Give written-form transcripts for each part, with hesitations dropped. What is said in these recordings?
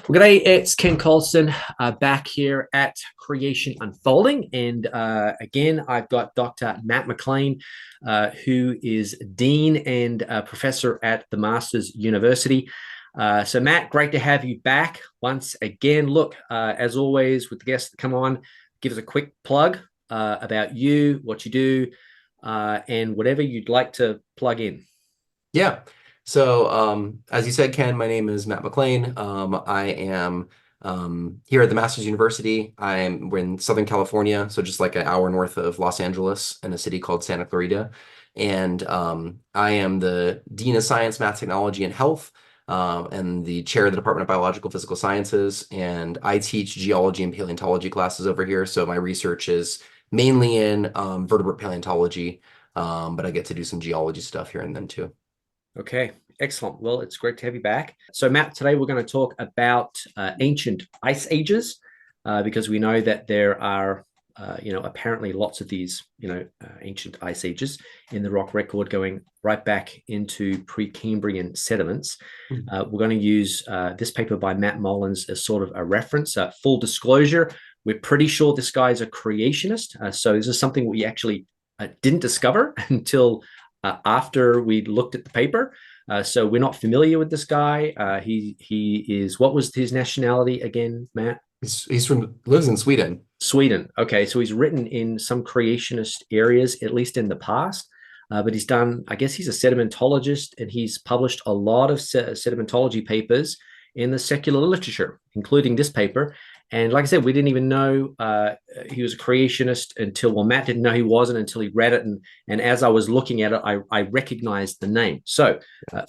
Well, g'day, it's Ken Coulson back here at Creation Unfolding. And again, I've got Dr. Matt McLain, who is Dean and Professor at the Masters University. So, Matt, great to have you back once again. Look, as always, with the guests that come on, give us a quick plug about you, what you do, and whatever you'd like to plug in. Yeah. So, as you said, Ken, my name is Matt McLain. I am here at the Masters University. We're in Southern California, so just like an hour north of Los Angeles in a city called Santa Clarita. And I am the Dean of Science, Math, Technology, and Health, and the chair of the Department of Biological Physical Sciences. And I teach geology and paleontology classes over here. So my research is mainly in vertebrate paleontology, but I get to do some geology stuff here and then too. Okay, excellent. Well, it's great to have you back. So, Matt, today we're going to talk about ancient ice ages because we know that there are, apparently lots of these, ancient ice ages in the rock record going right back into Precambrian sediments. We're going to use this paper by Matt Mullins as sort of a reference. Full disclosure, we're pretty sure this guy is a creationist. So this is something we actually didn't discover until after we looked at the paper. So we're not familiar with this guy. He is, what was his nationality again, Matt? He's from lives in Sweden. Sweden. Okay, so he's written in some creationist areas, at least in the past. But he's done, I guess he's a sedimentologist, and he's published a lot of sedimentology papers in the secular literature, including this paper. And like I said, we didn't even know he was a creationist well, Matt didn't know he wasn't until he read it. And as I was looking at it, I recognized the name. So,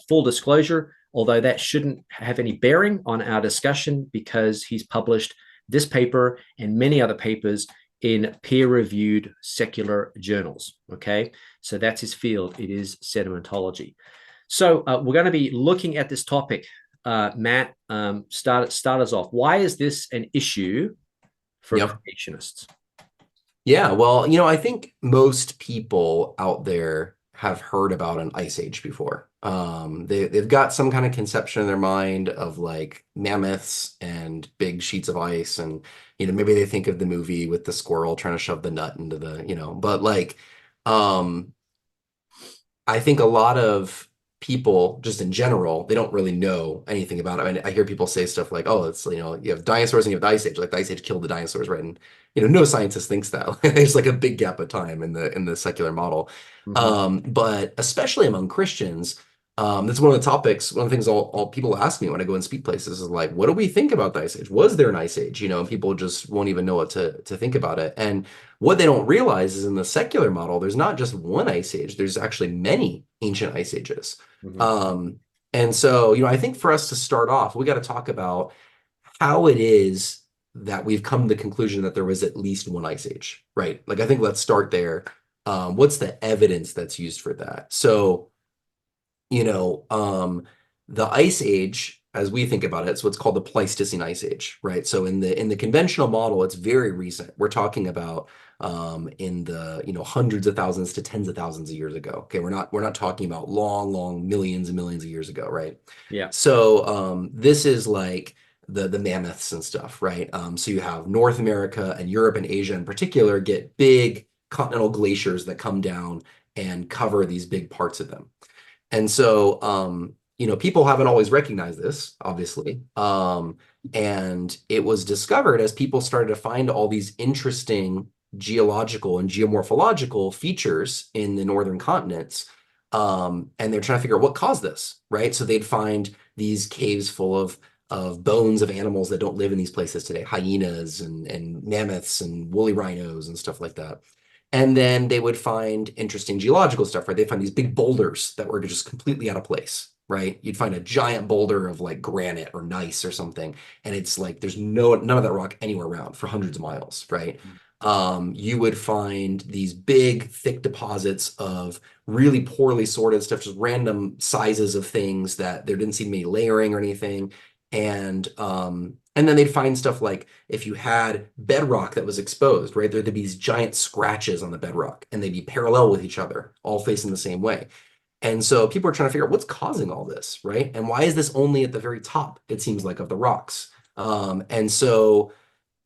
full disclosure, although that shouldn't have any bearing on our discussion because he's published this paper and many other papers in peer-reviewed secular journals. Okay, so that's his field. It is sedimentology. So we're going to be looking at this topic. Matt, start us off. Why is this an issue for Yep. creationists? Yeah, well, I think most people out there have heard about an ice age before. They've got some kind of conception in their mind of like mammoths and big sheets of ice, and maybe they think of the movie with the squirrel trying to shove the nut into but like, um, I think a lot of people, just in general, they don't really know anything about it. I mean, I hear people say stuff like, "Oh, it's you have dinosaurs and you have the ice age. Like the ice age killed the dinosaurs, right?" And no scientist thinks that. There's like a big gap of time in the secular model. Mm-hmm. But especially among Christians, that's one of the topics. One of the things all people ask me when I go and speak places is like, "What do we think about the ice age? Was there an ice age?" And people just won't even know what to think about it. And what they don't realize is in the secular model, there's not just one ice age. There's actually many ancient ice ages. Mm-hmm. Um, and so, I think for us to start off, we got to talk about how it is that we've come to the conclusion that there was at least one ice age, right? Like, I think let's start there. What's the evidence that's used for that? So, you know, um, the ice age, as we think about it, it's what's called the Pleistocene ice age, right? So in the conventional model, it's very recent. We're talking about in the hundreds of thousands to tens of thousands of years ago. Okay, we're not talking about long millions and millions of years ago, right? Yeah. So this is like the mammoths and stuff, right? So you have North America and Europe and Asia in particular get big continental glaciers that come down and cover these big parts of them. And so, people haven't always recognized this, obviously. And it was discovered as people started to find all these interesting geological and geomorphological features in the northern continents. And they're trying to figure out what caused this, right? So they'd find these caves full of bones of animals that don't live in these places today, hyenas and mammoths and woolly rhinos and stuff like that. And then they would find interesting geological stuff, right? They find these big boulders that were just completely out of place, right? You'd find a giant boulder of like granite or gneiss or something, and it's like there's none of that rock anywhere around for hundreds of miles, right? You would find these big, thick deposits of really poorly sorted stuff, just random sizes of things that there didn't seem to be layering or anything. And then they'd find stuff like if you had bedrock that was exposed, right, there'd be these giant scratches on the bedrock and they'd be parallel with each other, all facing the same way. And so people are trying to figure out what's causing all this, right? And why is this only at the very top, it seems like, of the rocks? And so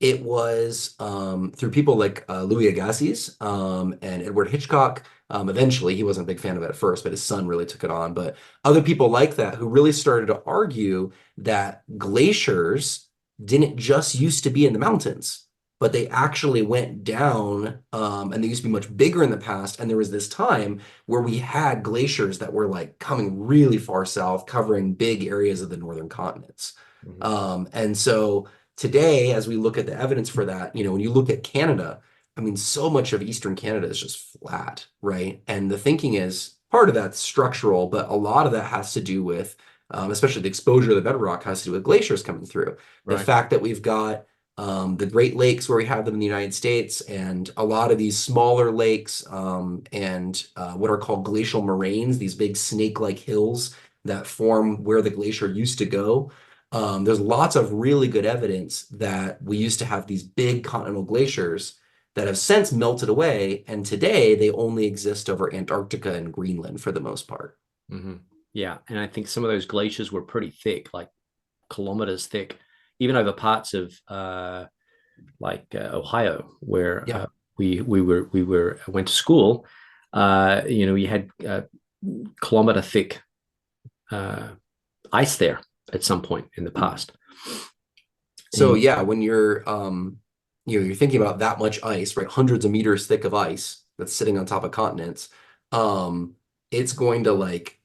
it was through people like Louis Agassiz and Edward Hitchcock. Eventually, he wasn't a big fan of it at first, but his son really took it on. But other people like that who really started to argue that glaciers didn't just used to be in the mountains, but they actually went down and they used to be much bigger in the past. And there was this time where we had glaciers that were like coming really far south, covering big areas of the northern continents. Mhm. And so today, as we look at the evidence for that, when you look at Canada, I mean, so much of Eastern Canada is just flat, right? And the thinking is part of that's structural, but a lot of that has to do with, especially the exposure of the bedrock has to do with glaciers coming through. The Right. fact that we've got the Great Lakes where we have them in the United States, and a lot of these smaller lakes and what are called glacial moraines, these big snake-like hills that form where the glacier used to go. There's lots of really good evidence that we used to have these big continental glaciers that have since melted away, and today they only exist over Antarctica and Greenland for the most part. Hmm. Yeah, and I think some of those glaciers were pretty thick, like kilometers thick, even over parts of Ohio, where Yeah, we went to school. We had kilometer thick uh, ice there at some point in the past. so And yeah, when you're thinking about that much ice, right? Hundreds of meters thick of ice that's sitting on top of continents, um, it's going to like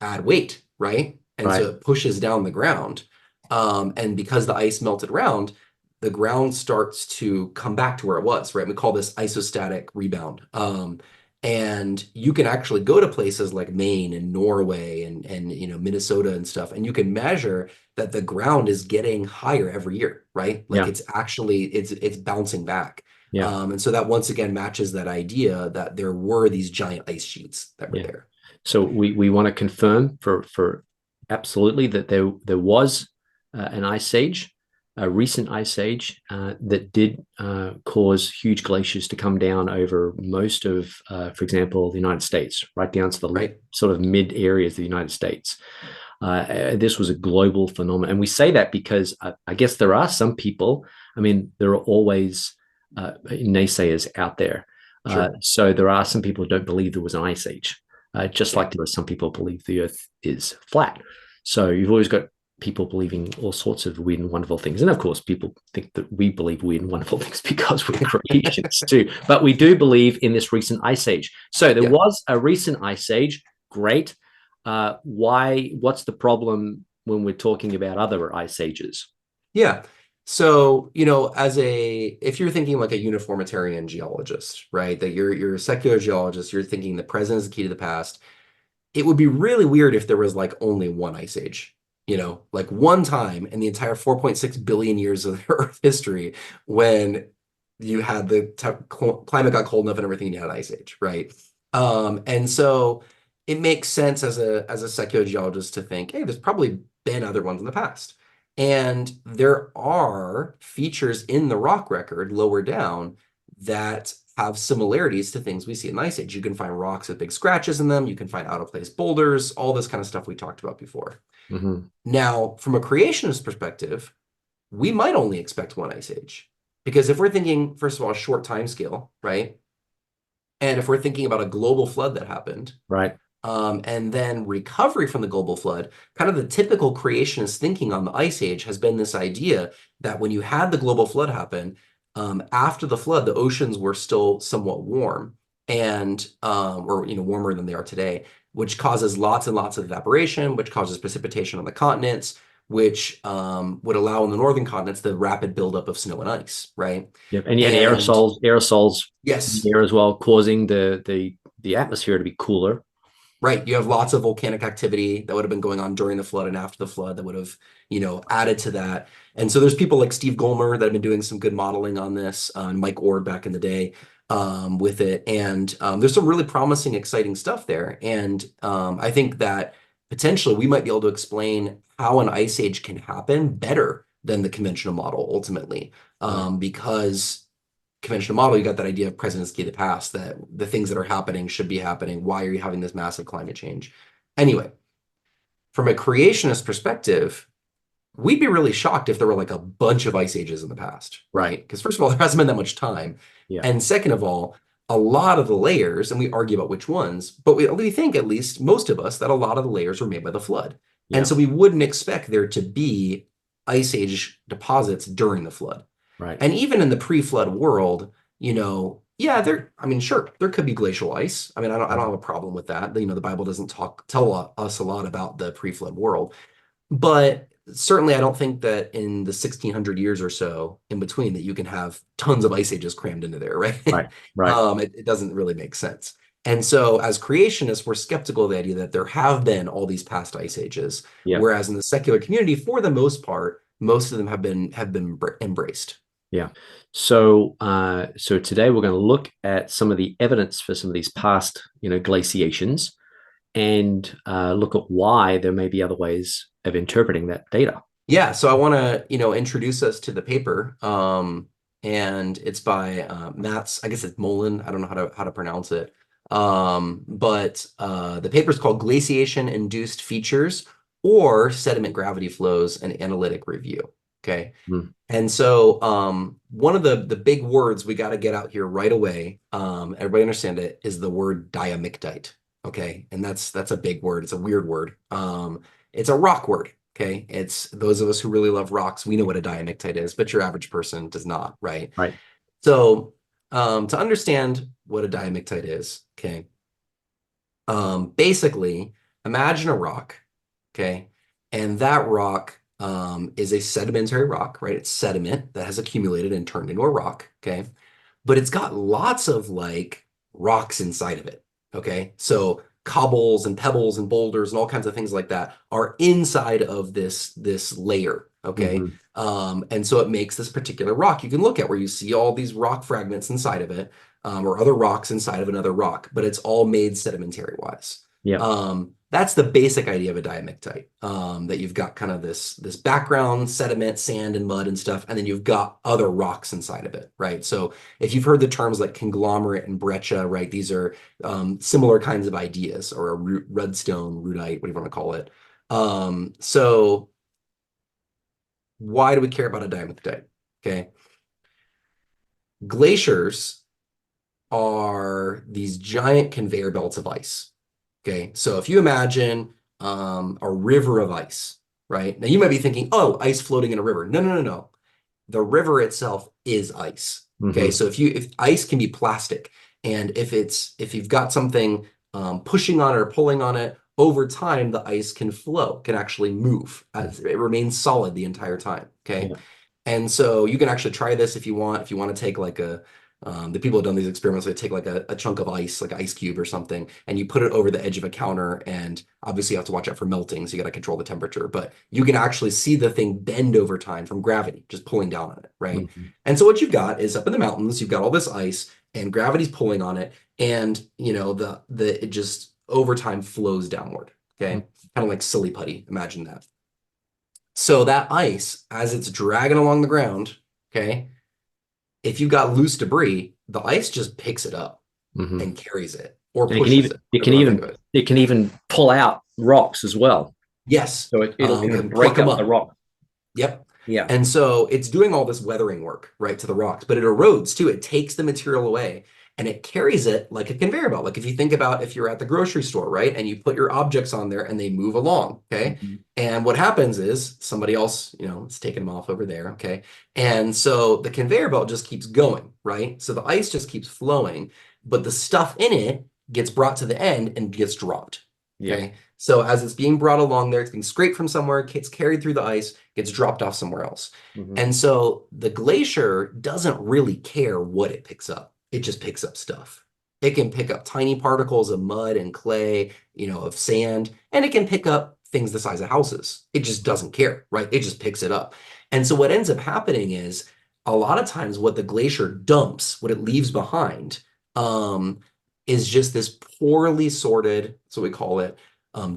add weight, right? And right, so it pushes down the ground. And because the ice melted around, the ground starts to come back to where it was, right? We call this isostatic rebound. And you can actually go to places like Maine and Norway and Minnesota and stuff, and you can measure that the ground is getting higher every year, right? Like yeah, it's bouncing back. yeah, And so that once again matches that idea that there were these giant ice sheets that were yeah. there. So we want to confirm for absolutely that there was an ice age, a recent ice age that did cause huge glaciers to come down over most of, for example, the United States, right down to the Right. sort of mid areas of the United States. This was a global phenomenon, and we say that because I guess there are some people. I mean, there are always naysayers out there. Sure. So there are some people who don't believe there was an ice age, just Yeah. like there are some people who believe the Earth is flat. So you've always got people believing all sorts of weird and wonderful things, and of course, people think that we believe weird and wonderful things because we're creationists too. But we do believe in this recent ice age. So there Yeah. was a recent ice age. Great. Why? What's the problem when we're talking about other ice ages? Yeah. So, if you're thinking like a uniformitarian geologist, right, that you're a secular geologist, you're thinking the present is the key to the past. It would be really weird if there was like only one ice age, like one time in the entire 4.6 billion years of Earth history when you had climate got cold enough and everything, and you had an ice age, right? And so it makes sense as a secular geologist to think, hey, there's probably been other ones in the past. And there are features in the rock record lower down that have similarities to things we see in the Ice Age. You can find rocks with big scratches in them. You can find out-of-place boulders, all this kind of stuff we talked about before. Mm-hmm. Now, from a creationist perspective, we might only expect one Ice Age. Because if we're thinking, first of all, a short time scale, right? And if we're thinking about a global flood that happened, Right. and then recovery from the global flood, kind of the typical creationist thinking on the Ice Age has been this idea that when you had the global flood happen, after the flood, the oceans were still somewhat warm and or warmer than they are today, which causes lots and lots of evaporation, which causes precipitation on the continents, which would allow in the northern continents the rapid buildup of snow and ice, right? Yep. And yeah, And aerosols in the yes, air as well, causing the atmosphere to be cooler. right. You have lots of volcanic activity that would have been going on during the flood and after the flood that would have, added to that. And so there's people like Steve Goldmer that have been doing some good modeling on this, Mike Ord back in the day with it. And there's some really promising, exciting stuff there. And I think that potentially we might be able to explain how an ice age can happen better than the conventional model ultimately, Right. because conventional model, you got that idea of present is key to the past, that the things that are happening should be happening. Why are you having this massive climate change? Anyway, from a creationist perspective, we'd be really shocked if there were like a bunch of ice ages in the past, Right. right? Because first of all, there hasn't been that much time. Yeah. And second of all, a lot of the layers, and we argue about which ones, but we think, at least most of us, that a lot of the layers were made by the flood. And Yeah. so we wouldn't expect there to be ice age deposits during the flood. Right. And even in the pre-flood world, yeah, I mean, sure, there could be glacial ice. I mean, I don't have a problem with that. The Bible doesn't tell us a lot about the pre-flood world. But certainly, I don't think that in the 1600 years or so in between that you can have tons of ice ages crammed into there, right? Right. Right. It doesn't really make sense. And so, as creationists, we're skeptical of the idea that there have been all these past ice ages, Yeah. whereas in the secular community, for the most part, most of them have been embraced. Yeah. So today we're going to look at some of the evidence for some of these past, glaciations, and look at why there may be other ways of interpreting that data. Yeah, so I want to, introduce us to the paper, and it's by I guess it's Molen. I don't know how to pronounce it, but the paper is called "Glaciation-Induced Features or Sediment Gravity Flows: An Analytic Review." Okay, Mm. and so one of the big words we got to get out here right away, everybody understand it, is the word diamictite. Okay, and that's a big word. It's a weird word. It's a rock word. Okay, it's those of us who really love rocks, we know what a diamictite is, but your average person does not, right? Right. So to understand what a diamictite is, okay, basically imagine a rock, okay, and that rock is a sedimentary rock, right? It's sediment that has accumulated and turned into a rock, okay, but it's got lots of like rocks inside of it, okay? So cobbles and pebbles and boulders and all kinds of things like that are inside of this layer, okay? Hmm. And so it makes this particular rock you can look at where you see all these rock fragments inside of it, or other rocks inside of another rock, but it's all made sedimentary wise. Yeah. That's the basic idea of a diamictite, that you've got kind of this background sediment, sand and mud and stuff, and then you've got other rocks inside of it, right? So if you've heard the terms like conglomerate and breccia, right, these are similar kinds of ideas, or a redstone, rudite, whatever you want to call it. So why do we care about a diamictite? Okay. Glaciers are these giant conveyor belts of ice. Okay, so if you imagine a river of ice, right? Now you might be thinking, oh, ice floating in a river. No, no, no, no. The river itself is ice. Okay, Hmm. so if ice can be plastic, and if you've got something pushing on it or pulling on it, over time the ice can flow, can actually move. It remains solid the entire time. Okay. Yeah. And so you can actually try this if you want. If you want to take like the people have done these experiments, they take like a chunk of ice, like an ice cube or something, and you put it over the edge of a counter. And obviously you have to watch out for melting, so you got to control the temperature. But you can actually see the thing bend over time from gravity, just pulling down on it, right? Hmm. And so what you've got is up in the mountains, you've got all this ice, and gravity's pulling on it, and it just over time flows downward. Okay, kind of like silly putty. Imagine that. So that ice, as it's dragging along the ground, okay, if you got loose debris, the ice just picks it up Hmm. and carries it or And it can pushes even it, it whatever can you want to think even of it. it can even pull out rocks as well. Yes, So it'll and pluck break them up the up. rock. Yep. Yeah. And so it's doing all this weathering work, right, to the rocks, but it erodes too. It takes the material away and it carries it like a conveyor belt. Like if you think about if you're at the grocery store, right, and you put your objects on there and they move along, okay? Hmm. And what happens is somebody else, is taking them off over there, okay? And so the conveyor belt just keeps going, right? So the ice just keeps flowing, but the stuff in it gets brought to the end and gets dropped, Yeah. okay? So as it's being brought along there, it's being scraped from somewhere, gets carried through the ice, gets dropped off somewhere else. Hmm. And so the glacier doesn't really care what it picks up. It just picks up stuff. It can pick up tiny particles of mud and clay, of sand, and it can pick up things the size of houses. It just doesn't care, right? It just picks it up. And so what ends up happening is a lot of times what the glacier dumps, what it leaves behind, is just this poorly sorted, that's what we call it,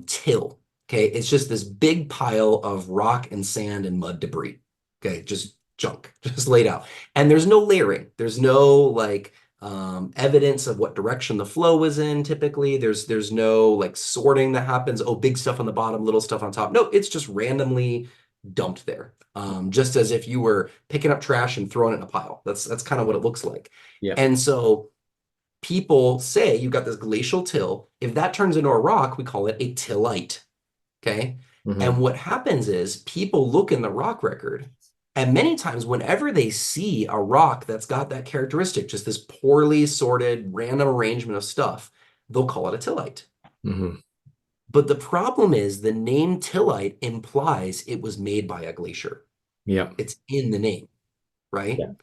till. Okay, it's just this big pile of rock and sand and mud debris. Okay, just junk, just laid out. And there's no layering. There's no like evidence of what direction the flow was in typically. There's no like sorting that happens. Oh, big stuff on the bottom, little stuff on top. No, it's just randomly dumped there. Just as if you were picking up trash and throwing it in a pile. That's kind of what it looks like. Yeah. And so people say you've got this glacial till. If that turns into a rock, we call it a tillite. Okay. And what happens is people look in the rock record, and many times whenever they see a rock that's got that characteristic, just this poorly sorted random arrangement of stuff, they'll call it a tillite. But the problem is the name tillite implies it was made by a glacier. Yeah. It's in the name, right? Yeah.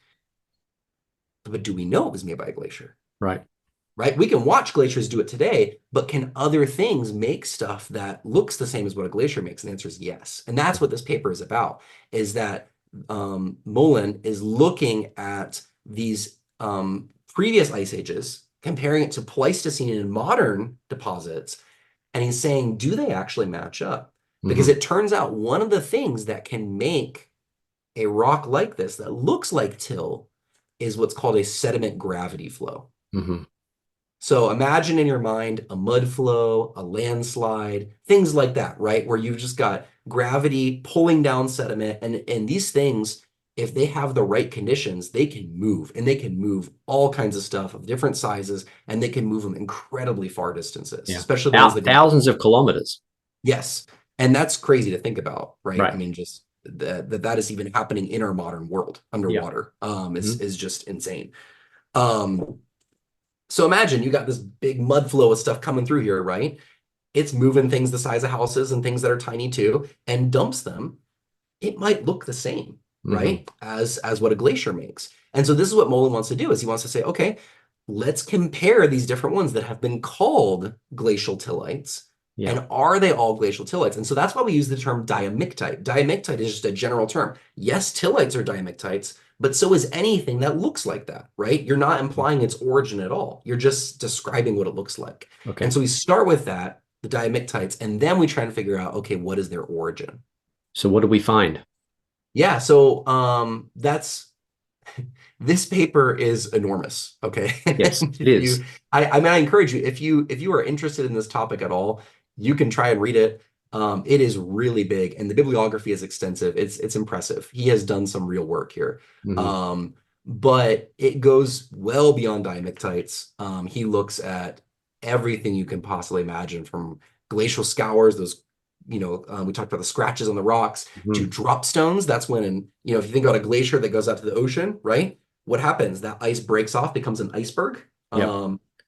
But do we know it was made by a glacier? Right. Right? We can watch glaciers do it today, but can other things make stuff that looks the same as what a glacier makes? And the answer is yes. And that's what this paper is about, is that McLain is looking at these previous ice ages, comparing it to Pleistocene and modern deposits, and he's saying, do they actually match up? Because it turns out one of the things that can make a rock like this that looks like till is what's called a sediment gravity flow. So imagine in your mind a mud flow, a landslide, things like that, right? Where you've just got gravity pulling down sediment. And these things, if they have the right conditions, they can move, and they can move all kinds of stuff of different sizes, and they can move them incredibly far distances, especially the ones that thousands of kilometers. Yes. And that's crazy to think about, right? I mean, just that is even happening in our modern world underwater is just insane. So imagine you got this big mud flow of stuff coming through here, right? It's moving things the size of houses and things that are tiny too, and dumps them. It might look the same, right? As what a glacier makes. And so this is what McLain wants to do, is he wants to say, okay, let's compare these different ones that have been called glacial tillites. And are they all glacial tillites? And so that's why we use the term diamictite. Diamictite is just a general term. Yes, tillites are diamictites, but so is anything that looks like that, right? You're not implying its origin at all. You're just describing what it looks like. And so we start with that, the diamictites, and then we try to figure out, okay, what is their origin? So what do we find? Yeah, so this paper is enormous, okay? Yes, it is. I mean, I encourage you, if you are interested in this topic at all, you can try and read it. It is really big, and the bibliography is extensive. It's impressive. He has done some real work here. But it goes well beyond diamictites. He looks at everything you can possibly imagine, from glacial scours, those, we talked about the scratches on the rocks, to dropstones. That's when, if you think about a glacier that goes out to the ocean, right? What happens? That ice breaks off, becomes an iceberg.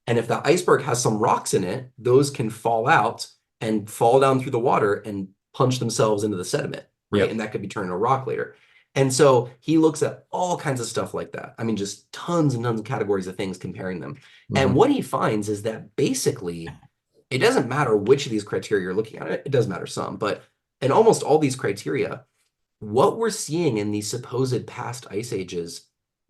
And if that iceberg has some rocks in it, those can fall out and fall down through the water and punch themselves into the sediment, right? And that could be turned into a rock later. And so he looks at all kinds of stuff like that. I mean, just tons and tons of categories of things, comparing them. And what he finds is that basically, it doesn't matter which of these criteria you're looking at. It does matter some, but in almost all these criteria, what we're seeing in these supposed past ice ages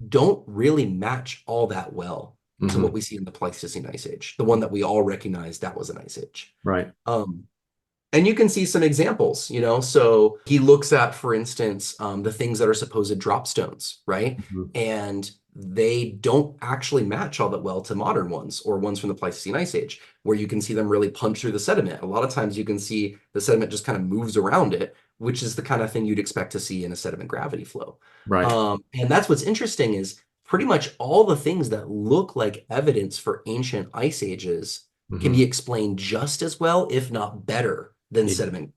don't really match all that well to what we see in the Pleistocene ice age, the one that we all recognize that was an ice age. Right. And you can see some examples, so he looks at, for instance, the things that are supposed dropstones, right? And they don't actually match all that well to modern ones, or ones from the Pleistocene ice age, where you can see them really punch through the sediment. A lot of times you can see the sediment just kind of moves around it, which is the kind of thing you'd expect to see in a sediment gravity flow. Right. And that's what's interesting, is pretty much all the things that look like evidence for ancient ice ages can be explained just as well, if not better, than sediment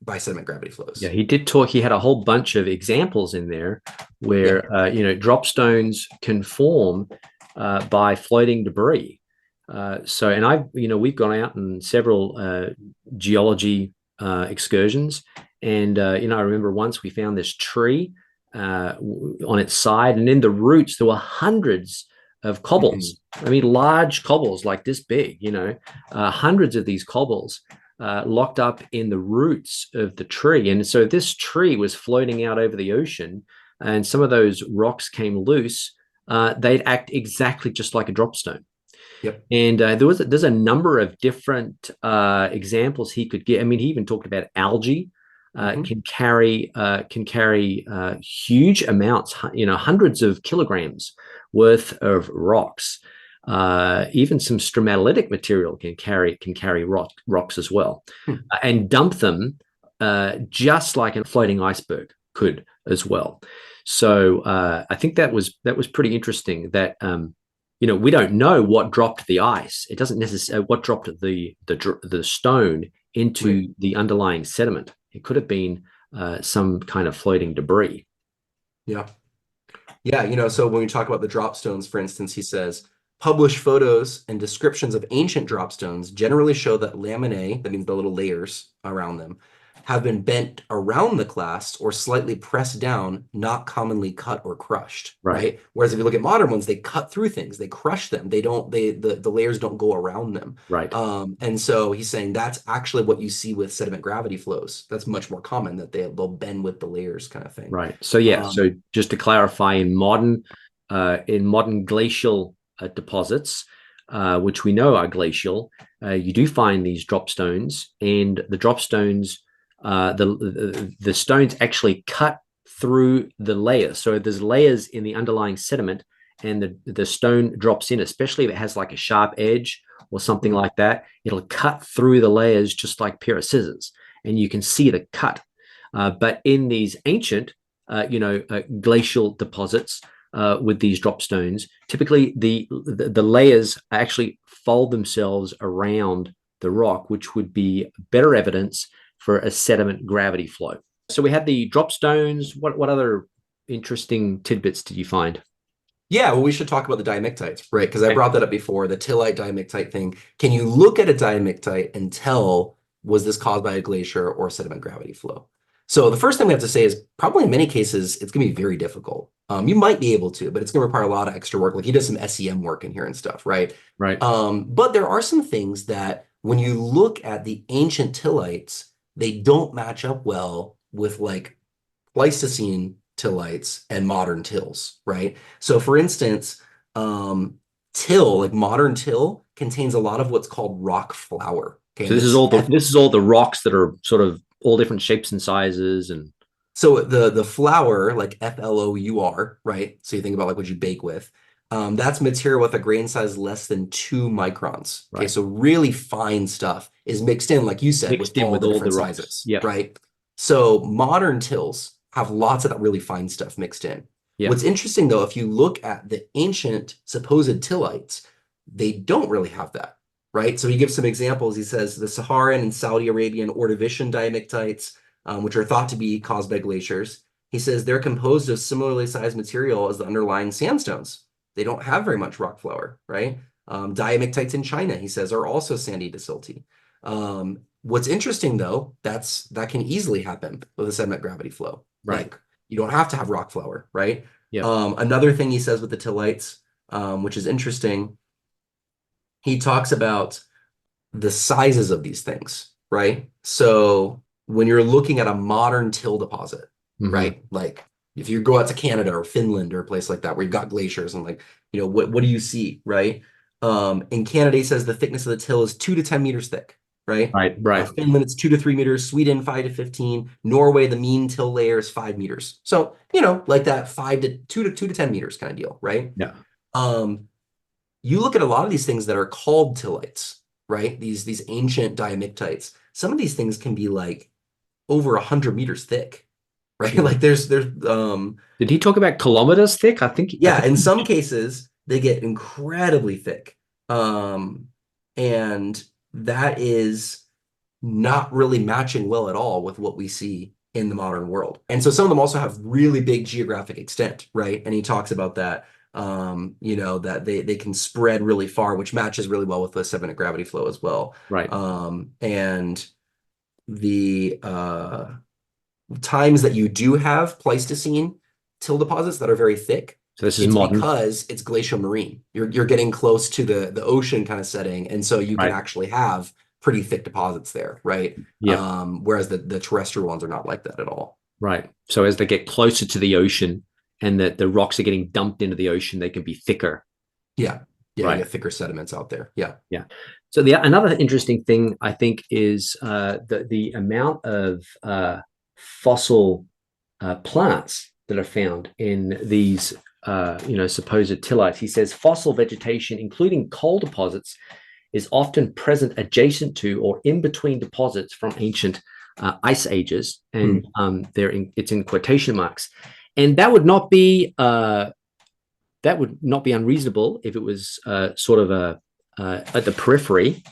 gravity flows. Yeah, he did talk. He had a whole bunch of examples in there where dropstones can form by floating debris. And we've gone out on several geology excursions, and I remember once we found this tree on its side, and in the roots there were hundreds of cobbles. I mean, large cobbles like this big. Hundreds of these cobbles locked up in the roots of the tree. And so this tree was floating out over the ocean, and some of those rocks came loose. They'd act exactly just like a dropstone. And there's a number of different examples he could get. I mean, he even talked about algae can carry huge amounts, hundreds of kilograms worth of rocks. Even some stromatolitic material can carry rocks as well, and dump them just like a floating iceberg could as well. So I think that was pretty interesting. That we don't know what dropped the ice. It doesn't necessarily what dropped the stone into the underlying sediment. It could have been some kind of floating debris. Yeah. Yeah, so when we talk about the dropstones, for instance, he says, published photos and descriptions of ancient dropstones generally show that laminae, that means the little layers around them, have been bent around the clast or slightly pressed down, not commonly cut or crushed, right? Whereas if you look at modern ones, they cut through things, they crush them, the layers don't go around them. Right. And so he's saying that's actually what you see with sediment gravity flows. That's much more common, that they'll bend with the layers kind of thing. Right. So so just to clarify, in modern glacial deposits, which we know are glacial, you do find these dropstones, and the dropstones, the stones actually cut through the layers. So there's layers in the underlying sediment, and the stone drops in, especially if it has like a sharp edge or something like that. It'll cut through the layers just like a pair of scissors, and you can see the cut. But in these ancient, glacial deposits with these dropstones, typically the layers actually fold themselves around the rock, which would be better evidence for a sediment gravity flow. So we had the dropstones. What other interesting tidbits did you find? Yeah, well, we should talk about the diamictites, right? Because I brought that up before, the tillite diamictite thing. Can you look at a diamictite and tell, was this caused by a glacier or sediment gravity flow? So the first thing we have to say is probably in many cases, it's going to be very difficult. You might be able to, but it's going to require a lot of extra work. Like he does some SEM work in here and stuff, right? Right. But there are some things that when you look at the ancient tillites, they don't match up well with like Pleistocene tillites and modern tills, right? So for instance, till, like modern till, contains a lot of what's called rock flour. Okay, so this is all the rocks that are sort of all different shapes and sizes. And so the flour, like FLOUR, right? So you think about like what you bake with. That's material with a grain size less than 2 microns. Okay, right. so really fine stuff is mixed in, like you said, with all the different sizes, right? So modern tills have lots of that really fine stuff mixed in. Yep. What's interesting though, if you look at the ancient supposed tillites, they don't really have that, right? So he gives some examples. He says the Saharan and Saudi Arabian Ordovician diamictites, which are thought to be caused by glaciers. He says they're composed of similarly sized material as the underlying sandstones. They don't have very much rock flour, right? Diamictites in China, he says, are also sandy to silty. What's interesting though, that can easily happen with a sediment gravity flow. Right. Like you don't have to have rock flour, right? Yeah. Another thing he says with the tillites, which is interesting, he talks about the sizes of these things, right? So when you're looking at a modern till deposit, right? Like if you go out to Canada or Finland or a place like that where you've got glaciers and like, what do you see, right? In Canada, he says the thickness of the till is 2 to 10 meters thick, right? Right. Finland, it's 2 to 3 meters. Sweden, 5 to 15. Norway, the mean till layer is 5 meters. So, like that 2 to 10 meters kind of deal, right? Yeah. You look at a lot of these things that are called tillites, right? These ancient diamictites. Some of these things can be like over 100 meters thick, right? Like there's Did he talk about kilometers thick? I think in some cases they get incredibly thick. And that is not really matching well at all with what we see in the modern world. And so some of them also have really big geographic extent, right? And he talks about that, that they can spread really far, which matches really well with the sediment gravity flow as well. Right. And the times that you do have Pleistocene till deposits that are very thick, so this is modern because it's glacial marine. You're getting close to the ocean kind of setting, and so you can actually have pretty thick deposits there, right? Yeah. Whereas the terrestrial ones are not like that at all. Right. So as they get closer to the ocean and the rocks are getting dumped into the ocean, they can be thicker. Yeah. Yeah. Right. You get thicker sediments out there. Yeah. Yeah. So another interesting thing I think is the amount of fossil plants that are found in these supposed tillites. He says fossil vegetation, including coal deposits, is often present adjacent to or in between deposits from ancient ice ages, and Hmm. it's in quotation marks, and that would not be unreasonable if it was sort of a at the periphery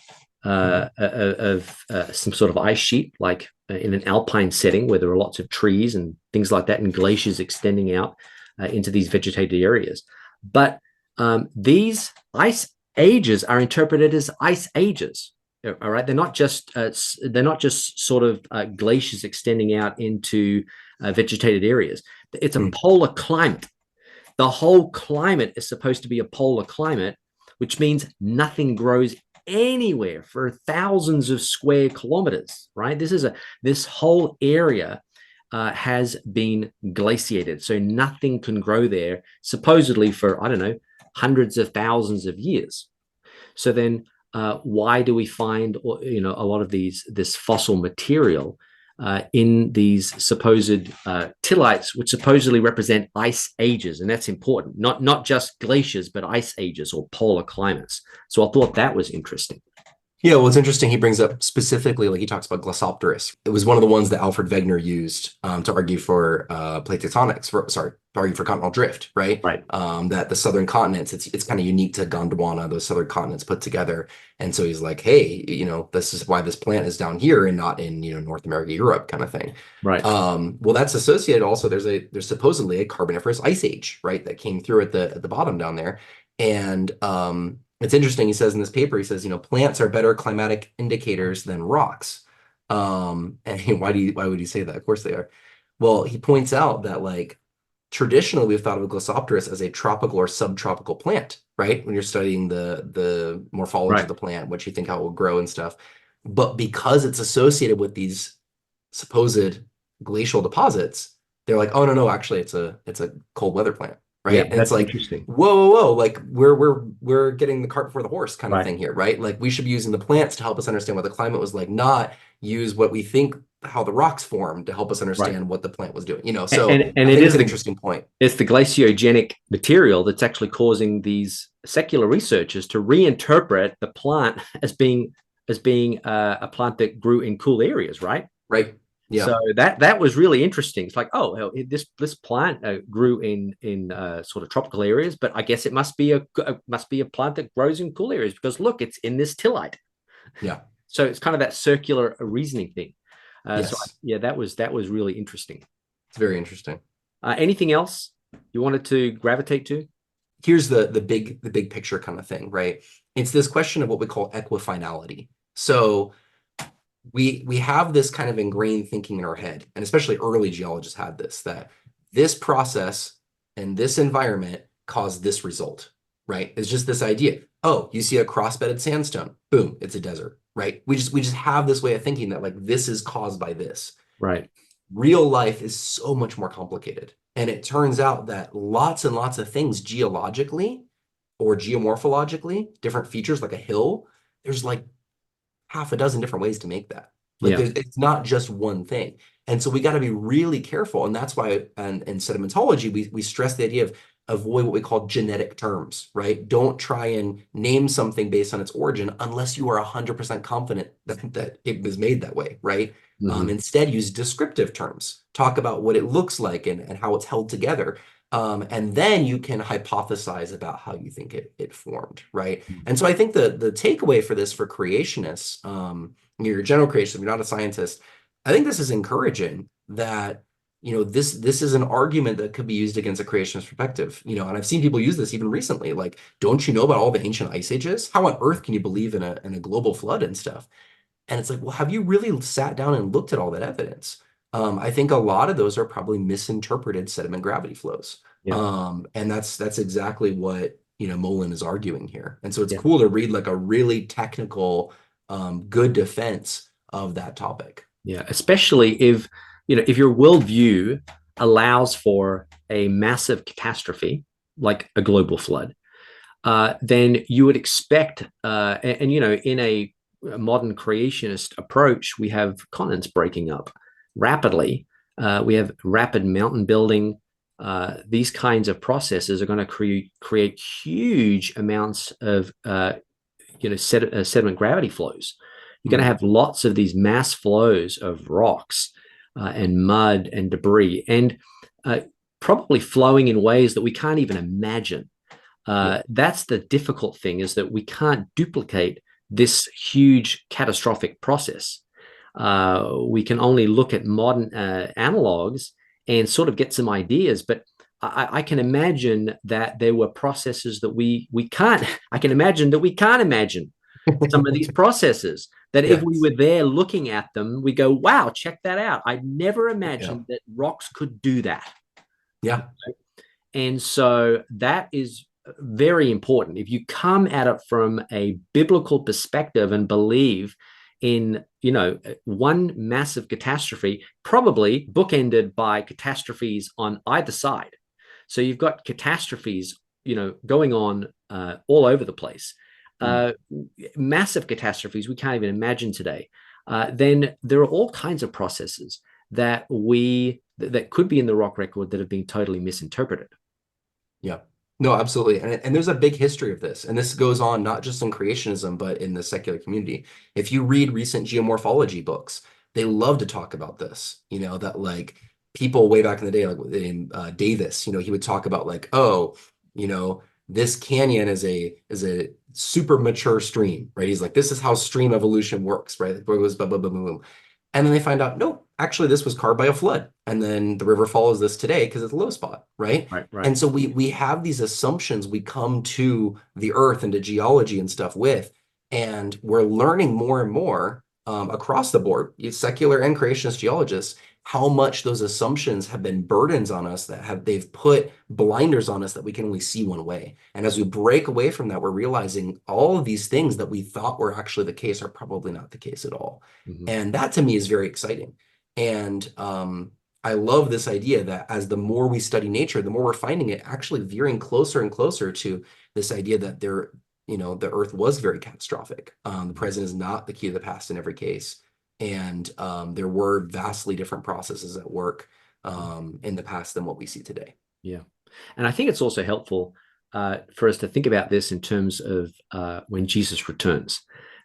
of some sort of ice sheet, like in an alpine setting where there are lots of trees and things like that, and glaciers extending out into these vegetated areas. But these ice ages are interpreted as ice ages. All right, they're not just sort of glaciers extending out into vegetated areas. It's a Hmm. polar climate. The whole climate is supposed to be a polar climate, which means nothing grows anywhere for thousands of square kilometers, right? This whole area has been glaciated, so nothing can grow there, supposedly for, I don't know, hundreds of thousands of years. So then, why do we find, a lot of this fossil material in these supposed tillites, which supposedly represent ice ages? And that's important, not just glaciers, but ice ages or polar climates. So I thought that was interesting. Yeah, well, it's interesting. He brings up specifically, like he talks about Glossopteris. It was one of the ones that Alfred Wegener used to argue for plate tectonics, to argue for continental drift, right? Right. That the southern continents, it's kind of unique to Gondwana, those southern continents put together. And so he's like, hey, this is why this plant is down here and not in, North America, Europe kind of thing. Right. Well, that's associated also. There's supposedly a Carboniferous ice age, right, that came through at the bottom down there. And it's interesting. He says in this paper, he says, plants are better climatic indicators than rocks. And why would he say that? Of course they are. Well, he points out that like traditionally we've thought of a Glossopteris as a tropical or subtropical plant, right? When you're studying the morphology of Right. the plant, what you think how it will grow and stuff. But because it's associated with these supposed glacial deposits, they're like, oh no, actually it's a cold weather plant, Yeah, right? And it's that's like, interesting. whoa, like we're getting the cart before the horse kind of Right. thing here, right? Like we should be using the plants to help us understand what the climate was like, not use what we think how the rocks formed to help us Right. understand what the plant was doing. So And I it think is that's an the interesting point. it's the glaciogenic material that's actually causing these secular researchers to reinterpret the plant as being a plant that grew in cool areas, right? Right. So Yeah. that was really interesting. It's like, oh, well, this plant grew in sort of tropical areas, but I guess it must be a plant that grows in cool areas because look, it's in this tillite. Yeah. So it's kind of that circular reasoning thing. Yes. Yeah, that was really interesting. It's very interesting. Anything else you wanted to gravitate to? Here's the big picture kind of thing, right? It's this question of what we call equifinality. So we have this kind of ingrained thinking in our head, and especially early geologists had this, that this process and this environment caused this result, right? It's just this idea. Oh, you see a cross-bedded sandstone, boom, it's a desert, right? We just have this way of thinking that like this is caused by this. Right. Real life is so much more complicated. And it turns out that lots and lots of things geologically or geomorphologically, different features like a hill, there's like half a dozen different ways to make that. Like Yeah. it's not just one thing. And so we got to be really careful. And that's why in sedimentology, we stress the idea of avoid what we call genetic terms, right? Don't try and name something based on its origin unless you are 100% confident that it was made that way, right? Mhm. Instead, use descriptive terms. Talk about what it looks like and how it's held together. And then you can hypothesize about how you think it formed, right? And so I think the takeaway for this for creationists, you're a general creationist, you're not a scientist. I think this is encouraging that this is an argument that could be used against a creationist perspective. And I've seen people use this even recently. Like, don't you know about all the ancient ice ages? How on earth can you believe in a global flood and stuff? And it's like, well, have you really sat down and looked at all that evidence? I think a lot of those are probably misinterpreted sediment gravity flows. Yeah. And that's exactly what McLain is arguing here. And so it's Yeah. cool to read like a really technical, good defense of that topic. Yeah. Especially if your worldview allows for a massive catastrophe like a global flood, then you would expect, in a modern creationist approach, we have continents breaking up rapidly. We have rapid mountain building. These kinds of processes are going to create huge amounts of sediment gravity flows. you're going to have lots of these mass flows of rocks and mud and debris, and probably flowing in ways that we can't even imagine. That's the difficult thing, is that we can't duplicate this huge catastrophic process. We can only look at modern analogs and sort of get some ideas, but I can imagine that there were processes that we can't. I can imagine that we can't imagine some of these processes. That if we Yes. were there looking at them, we go, "Wow, check that out! I never Yeah. imagined that rocks could do that." Yeah. And so that is very important. If you come at it from a biblical perspective and believe in, one massive catastrophe, probably bookended by catastrophes on either side. So you've got catastrophes, going on all over the place. Massive catastrophes we can't even imagine today. Then there are all kinds of processes that could be in the rock record that have been totally misinterpreted. Yeah. No, absolutely. And there's a big history of this. And this goes on not just in creationism, but in the secular community. If you read recent geomorphology books, they love to talk about this, that like people way back in the day, like in Davis, he would talk about like, oh, this canyon is a super mature stream, right? He's like, this is how stream evolution works, right? It goes blah, blah, blah, blah, blah. And then they find out, no, actually, this was carved by a flood. And then the river follows this today because it's a low spot, right? Right. And so we have these assumptions we come to the earth and to geology and stuff with, and we're learning more and more across the board, secular and creationist geologists, how much those assumptions have been burdens on us they've put blinders on us that we can only see one way. And as we break away from that, we're realizing all of these things that we thought were actually the case are probably not the case at all. Mm-hmm. And that to me is very exciting. And I love this idea that as the more we study nature, the more we're finding it actually veering closer and closer to this idea that the earth was very catastrophic. The present is not the key to the past in every case. And there were vastly different processes at work in the past than what we see today. Yeah. And I think it's also helpful for us to think about this in terms of when Jesus returns,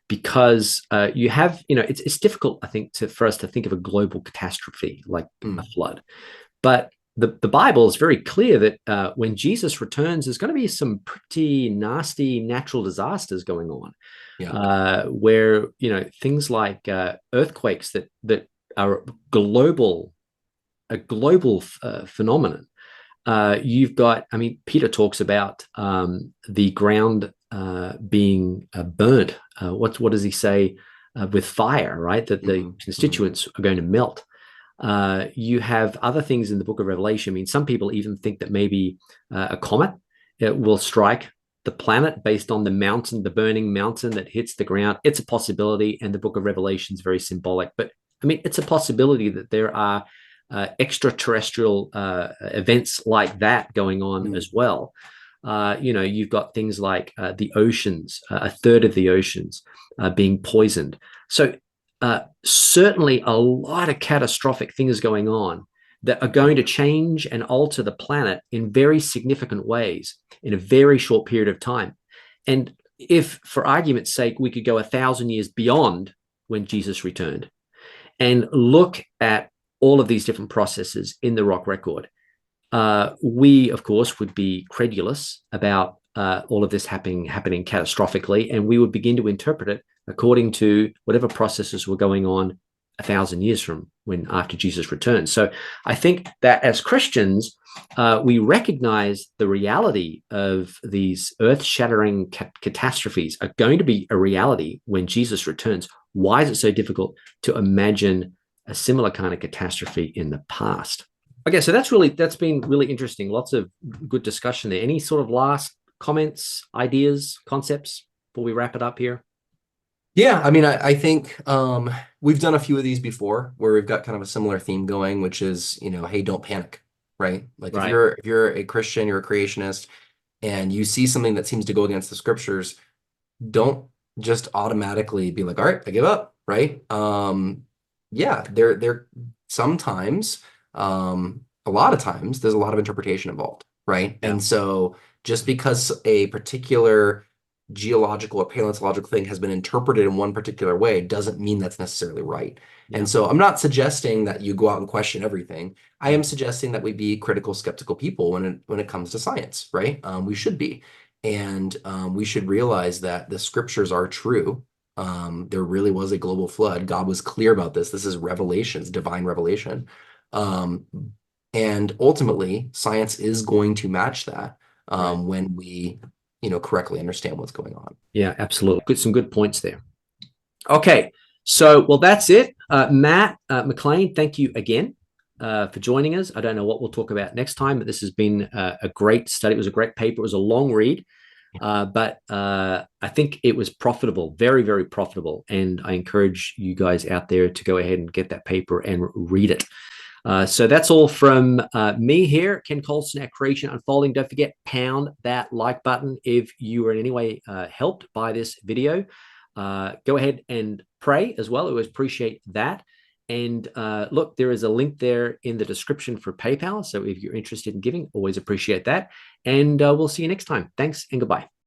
because you have, it's difficult, I think, for us to think of a global catastrophe like a flood. But the Bible is very clear that when Jesus returns, there's going to be some pretty nasty natural disasters going on. Yeah. Where things like earthquakes that are a global phenomenon. You've got, Peter talks about the ground being burnt. What does he say with fire, right? That the constituents are going to melt. You have other things in the book of Revelation. Some people even think that maybe a comet will strike the planet based on the burning mountain that hits the ground. It's a possibility, and the book of Revelation is very symbolic. But it's a possibility that there are extraterrestrial events like that going on as well. You've got things like the oceans, a third of the oceans being poisoned. So certainly a lot of catastrophic things going on that are going to change and alter the planet in very significant ways in a very short period of time. And if, for argument's sake, we could go 1,000 years beyond when Jesus returned and look at all of these different processes in the rock record, we, of course, would be credulous about all of this happening catastrophically, and we would begin to interpret it according to whatever processes were going on 1,000 years from after Jesus returned. So I think that as Christians, we recognize the reality of these earth-shattering catastrophes are going to be a reality when Jesus returns. Why is it so difficult to imagine a similar kind of catastrophe in the past? Okay, so that's been really interesting. Lots of good discussion there. Any sort of last comments, ideas, concepts before we wrap it up here? Yeah, I think we've done a few of these before where we've got kind of a similar theme going, which is, hey, don't panic, right? Like Right. if you're a Christian, you're a creationist, and you see something that seems to go against the scriptures, don't just automatically be like, all right, I give up, right? Yeah, there sometimes, a lot of times, there's a lot of interpretation involved, right? Yeah. And so just because a particular geological or paleontological thing has been interpreted in one particular way doesn't mean that's necessarily right. Yeah. And so I'm not suggesting that you go out and question everything. I am Mm. suggesting that we be critical, skeptical people when it comes to science, right? We should be. And we should realize that the scriptures are true. There really was a global flood. God was clear about this. This is revelations, divine revelation. Um, and ultimately, science is going to match that Right. when we, correctly understand what's going on. Yeah, absolutely. Some good points there. Okay, so well, that's it. Matt McLain, thank you again for joining us. I don't know what we'll talk about next time, but this has been a great study. It was a great paper. It was a long read, but I think it was profitable, very, very profitable. And I encourage you guys out there to go ahead and get that paper and read it. So that's all from me here, Ken Coulson at Creation Unfolding. Don't forget, pound that like button if you are in any way helped by this video. Go ahead and pray as well. I always appreciate that. And look, there is a link there in the description for PayPal. So if you're interested in giving, always appreciate that. And we'll see you next time. Thanks and goodbye.